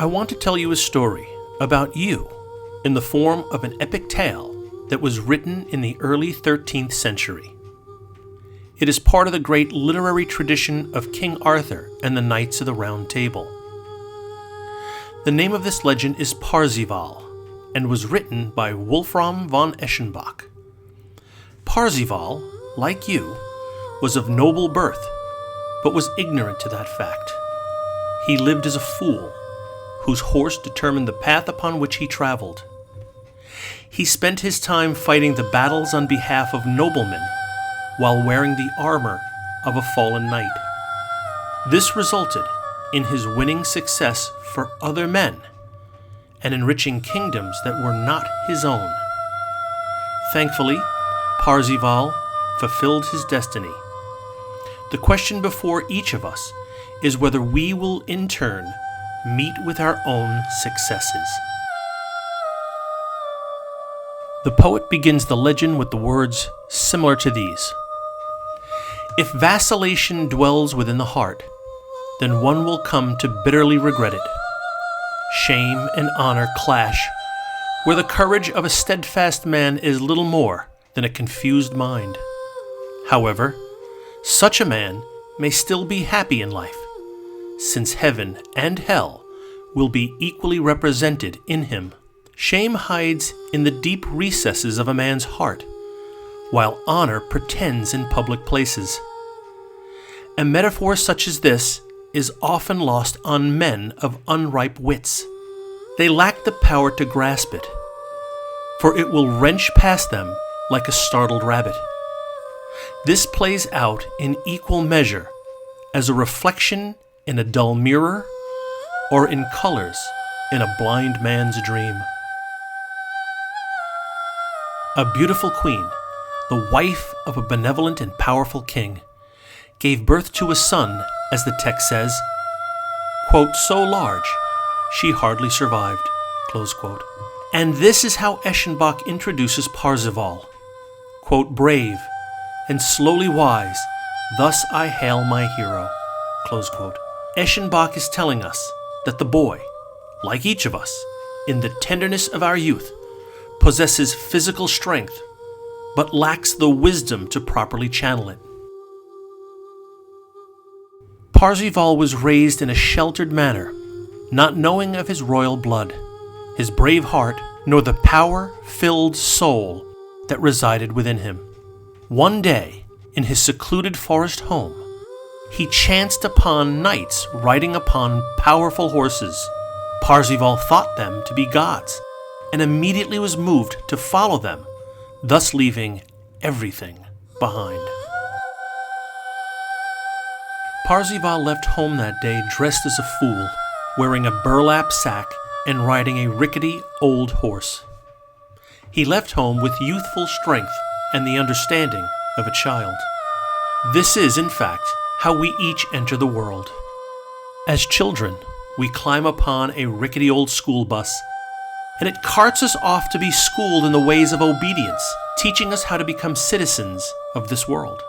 I want to tell you a story about you in the form of an epic tale that was written in the early 13th century. It is part of the great literary tradition of King Arthur and the Knights of the Round Table. The name of this legend is Parzival and was written by Wolfram von Eschenbach. Parzival, like you, was of noble birth, but was ignorant to that fact. He lived as a fool, whose horse determined the path upon which he traveled. He spent his time fighting the battles on behalf of noblemen while wearing the armor of a fallen knight. This resulted in his winning success for other men and enriching kingdoms that were not his own. Thankfully, Parzival fulfilled his destiny. The question before each of us is whether we will in turn meet with our own successes. The poet begins the legend with the words similar to these. If vacillation dwells within the heart, then one will come to bitterly regret it. Shame and honor clash, where the courage of a steadfast man is little more than a confused mind. However, such a man may still be happy in life, since heaven and hell will be equally represented in him. Shame hides in the deep recesses of a man's heart, while honor pretends in public places. A metaphor such as this is often lost on men of unripe wits. They lack the power to grasp it, for it will wrench past them like a startled rabbit. This plays out in equal measure as a reflection in a dull mirror or in colors in a blind man's dream. A beautiful queen, the wife of a benevolent and powerful king, gave birth to a son, as the text says, quote, so large, she hardly survived, close quote. And this is how Eschenbach introduces Parzival, quote, brave and slowly wise, thus I hail my hero, close quote. Eschenbach is telling us that the boy, like each of us, in the tenderness of our youth, possesses physical strength, but lacks the wisdom to properly channel it. Parzival was raised in a sheltered manner, not knowing of his royal blood, his brave heart, nor the power-filled soul that resided within him. One day, in his secluded forest home, he chanced upon knights riding upon powerful horses. Parzival thought them to be gods, and immediately was moved to follow them, thus leaving everything behind. Parzival left home that day dressed as a fool, wearing a burlap sack and riding a rickety old horse. He left home with youthful strength and the understanding of a child. This is, in fact, how we each enter the world. As children, we climb upon a rickety old school bus, and it carts us off to be schooled in the ways of obedience, teaching us how to become citizens of this world.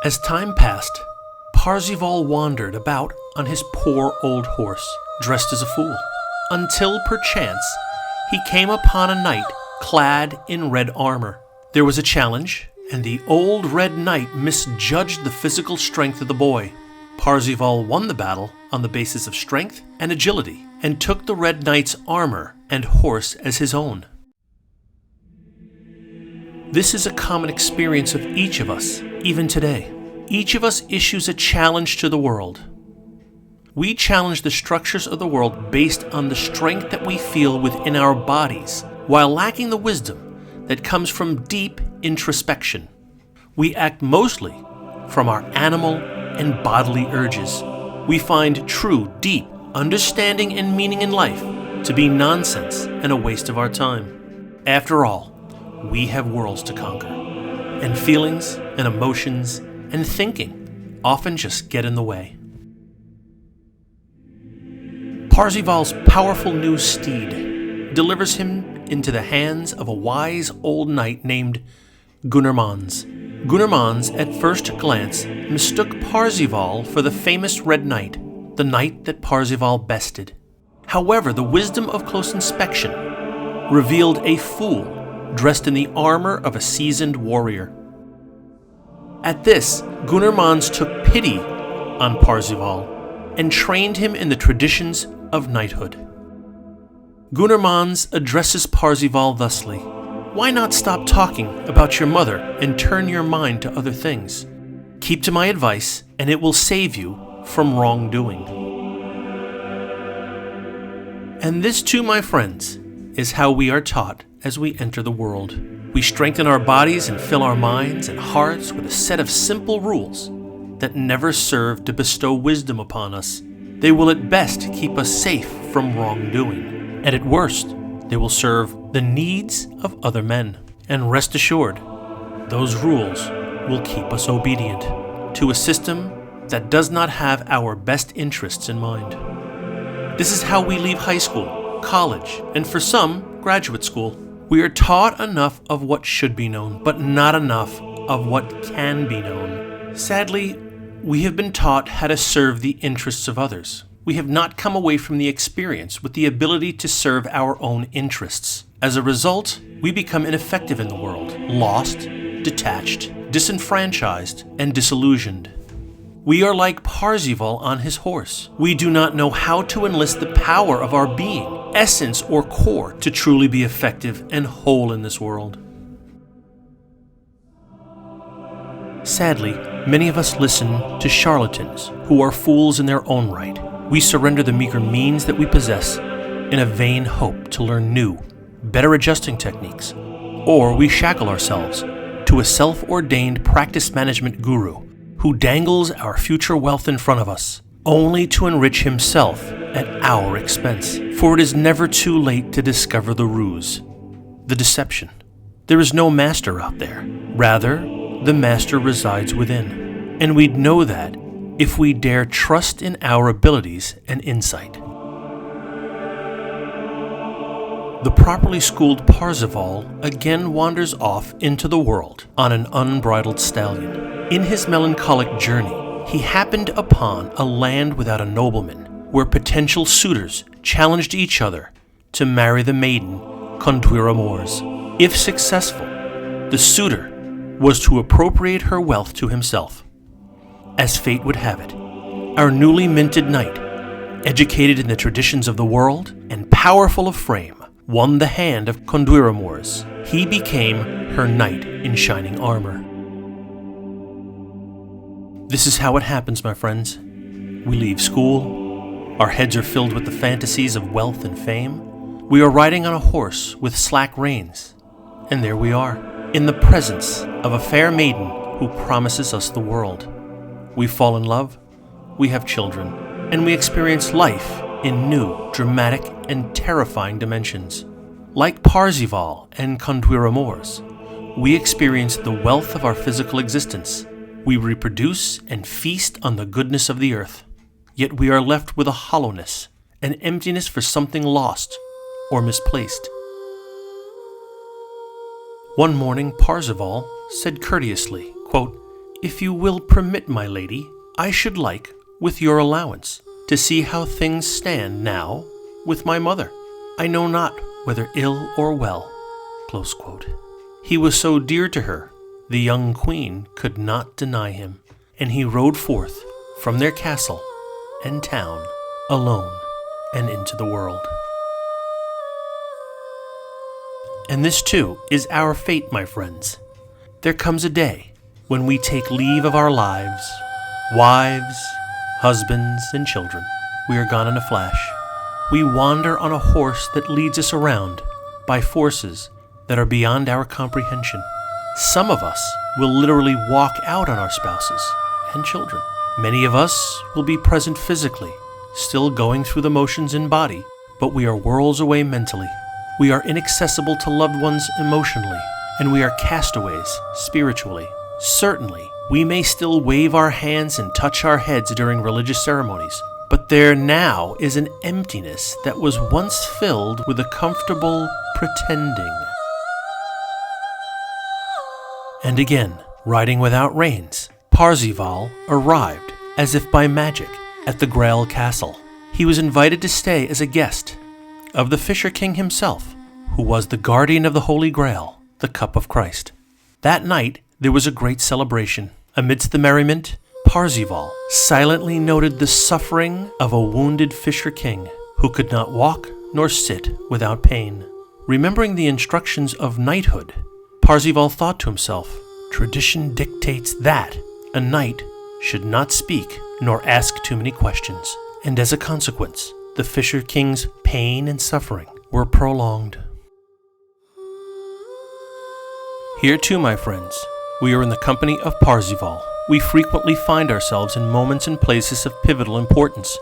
As time passed, Parzival wandered about on his poor old horse, dressed as a fool, until perchance he came upon a knight clad in red armor. There was a challenge, and the old red knight misjudged the physical strength of the boy. Parzival won the battle on the basis of strength and agility, and took the red knight's armor and horse as his own. This is a common experience of each of us, even today. Each of us issues a challenge to the world. We challenge the structures of the world based on the strength that we feel within our bodies, while lacking the wisdom that comes from deep introspection. We act mostly from our animal and bodily urges. We find true, deep understanding and meaning in life to be nonsense and a waste of our time. After all, we have worlds to conquer, and feelings and emotions and thinking often just get in the way. Parzival's powerful new steed delivers him into the hands of a wise old knight named Gunnermans. Gunnermans, at first glance, mistook Parzival for the famous Red Knight. the knight that Parzival bested. However, the wisdom of close inspection revealed a fool dressed in the armor of a seasoned warrior. At this, Gunnar Mons took pity on Parzival and trained him in the traditions of knighthood. Gunnar Mons addresses Parzival thusly: "Why not stop talking about your mother and turn your mind to other things? Keep to my advice, and it will save you from wrongdoing." And this too, my friends, is how we are taught as we enter the world. We strengthen our bodies and fill our minds and hearts with a set of simple rules that never serve to bestow wisdom upon us. They will at best keep us safe from wrongdoing, and at worst, they will serve the needs of other men. And rest assured, those rules will keep us obedient to a system that does not have our best interests in mind. This is how we leave high school, college, and for some, graduate school. We are taught enough of what should be known, but not enough of what can be known. Sadly, we have been taught how to serve the interests of others. We have not come away from the experience with the ability to serve our own interests. As a result, we become ineffective in the world, lost, detached, disenfranchised, and disillusioned. We are like Parzival on his horse. We do not know how to enlist the power of our being, essence or core, to truly be effective and whole in this world. Sadly, many of us listen to charlatans who are fools in their own right. We surrender the meager means that we possess in a vain hope to learn new, better adjusting techniques, or we shackle ourselves to a self-ordained practice management guru who dangles our future wealth in front of us, only to enrich himself at our expense. For it is never too late to discover the ruse, the deception. There is no master out there. Rather, the master resides within. And we'd know that if we dare trust in our abilities and insight. The properly schooled Parzival again wanders off into the world on an unbridled stallion. In his melancholic journey, he happened upon a land without a nobleman, where potential suitors challenged each other to marry the maiden Conduira Moors. If successful, the suitor was to appropriate her wealth to himself. As fate would have it, our newly minted knight, educated in the traditions of the world and powerful of frame, won the hand of Conduira Moors. He became her knight in shining armor. This is how it happens, my friends. We leave school. Our heads are filled with the fantasies of wealth and fame. We are riding on a horse with slack reins. And there we are, in the presence of a fair maiden who promises us the world. We fall in love, we have children, and we experience life in new, dramatic, and terrifying dimensions. Like Parzival and Conduira Moors, we experience the wealth of our physical existence. We reproduce and feast on the goodness of the earth. Yet we are left with a hollowness, an emptiness for something lost or misplaced. One morning, Parzival said courteously, quote, "If you will permit, my lady, I should like, with your allowance, to see how things stand now with my mother. I know not whether ill or well." Close quote. He was so dear to her, the young queen could not deny him, and he rode forth from their castle and town alone and into the world. And this too is our fate, my friends. There comes a day when we take leave of our lives, wives, husbands, and children. We are gone in a flash. We wander on a horse that leads us around by forces that are beyond our comprehension. Some of us will literally walk out on our spouses and children. Many of us will be present physically, still going through the motions in body, but we are worlds away mentally. We are inaccessible to loved ones emotionally, and we are castaways spiritually. Certainly, we may still wave our hands and touch our heads during religious ceremonies, but there now is an emptiness that was once filled with a comfortable pretending. And again, riding without reins, Parzival arrived, as if by magic, at the Grail Castle. He was invited to stay as a guest of the Fisher King himself, who was the guardian of the Holy Grail, the Cup of Christ. That night, there was a great celebration. Amidst the merriment, Parzival silently noted the suffering of a wounded Fisher King who could not walk nor sit without pain. Remembering the instructions of knighthood, Parzival thought to himself, tradition dictates that a knight should not speak nor ask too many questions, and as a consequence, the Fisher King's pain and suffering were prolonged. Here too, my friends, we are in the company of Parzival. We frequently find ourselves in moments and places of pivotal importance.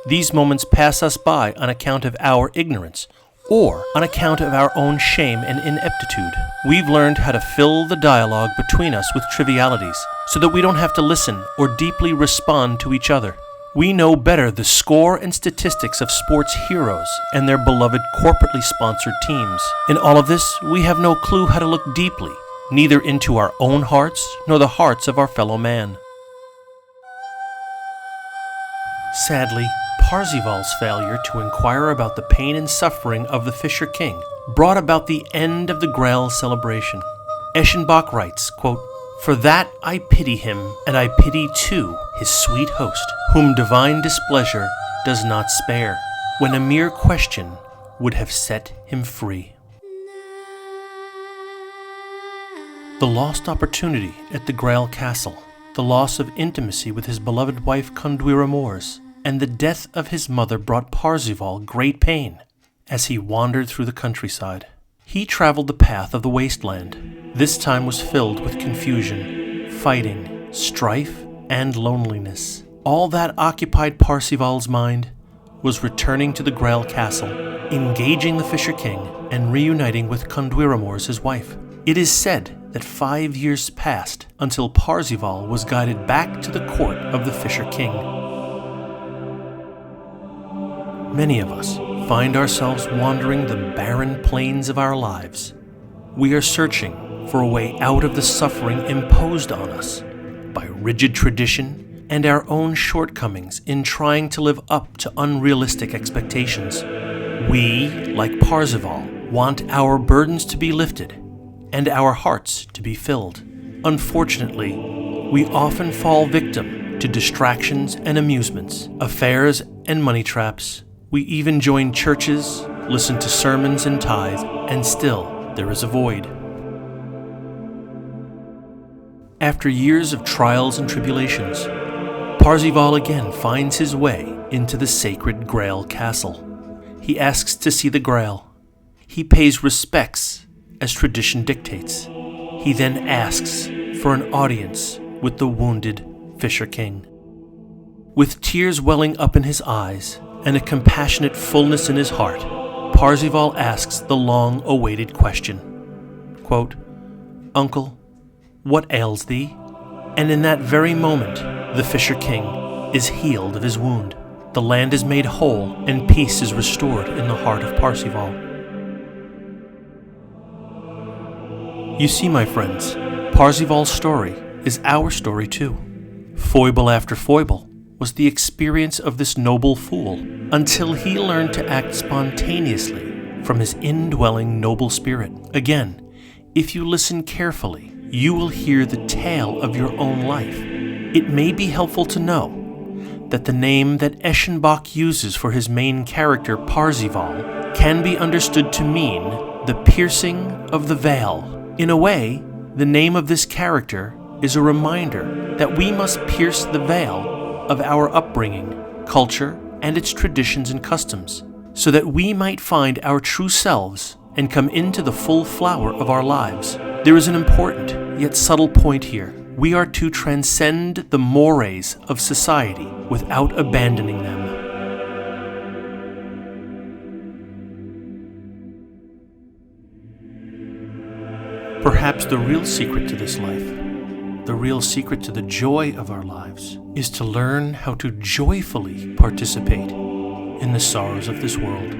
These moments pass us by on account of our ignorance or on account of our own shame and ineptitude. We've learned how to fill the dialogue between us with trivialities so that we don't have to listen or deeply respond to each other. We know better the score and statistics of sports heroes and their beloved corporately sponsored teams. In all of this, we have no clue how to look deeply, neither into our own hearts nor the hearts of our fellow man. Sadly, Parzival's failure to inquire about the pain and suffering of the Fisher King brought about the end of the Grail celebration. Eschenbach writes, quote, "For that I pity him, and I pity too his sweet host, whom divine displeasure does not spare, when a mere question would have set him free." The lost opportunity at the Grail Castle, the loss of intimacy with his beloved wife Conduira Moors, and the death of his mother brought Parzival great pain as he wandered through the countryside. He traveled the path of the wasteland. This time was filled with confusion, fighting, strife, and loneliness. All that occupied Parzival's mind was returning to the Grail Castle, engaging the Fisher King, and reuniting with Conduira Moors, his wife. It is said that 5 years passed until Parzival was guided back to the court of the Fisher King. Many of us find ourselves wandering the barren plains of our lives. We are searching for a way out of the suffering imposed on us by rigid tradition and our own shortcomings in trying to live up to unrealistic expectations. We, like Parzival, want our burdens to be lifted and our hearts to be filled. Unfortunately, we often fall victim to distractions and amusements, affairs and money traps. We even join churches, listen to sermons and tithe, and still there is a void. After years of trials and tribulations, Parzival again finds his way into the sacred Grail Castle. He asks to see the Grail. He pays respects as tradition dictates. He then asks for an audience with the wounded Fisher King. With tears welling up in his eyes and a compassionate fullness in his heart, Parzival asks the long-awaited question. Quote, "Uncle, what ails thee?" And in that very moment, the Fisher King is healed of his wound. The land is made whole and peace is restored in the heart of Parzival. You see, my friends, Parzival's story is our story too. Foible after foible was the experience of this noble fool until he learned to act spontaneously from his indwelling noble spirit. Again, if you listen carefully, you will hear the tale of your own life. It may be helpful to know that the name that Eschenbach uses for his main character, Parzival, can be understood to mean the piercing of the veil. In a way, the name of this character is a reminder that we must pierce the veil of our upbringing, culture, and its traditions and customs, so that we might find our true selves and come into the full flower of our lives. There is an important yet subtle point here. We are to transcend the mores of society without abandoning them. Perhaps the real secret to this life, the real secret to the joy of our lives, is to learn how to joyfully participate in the sorrows of this world.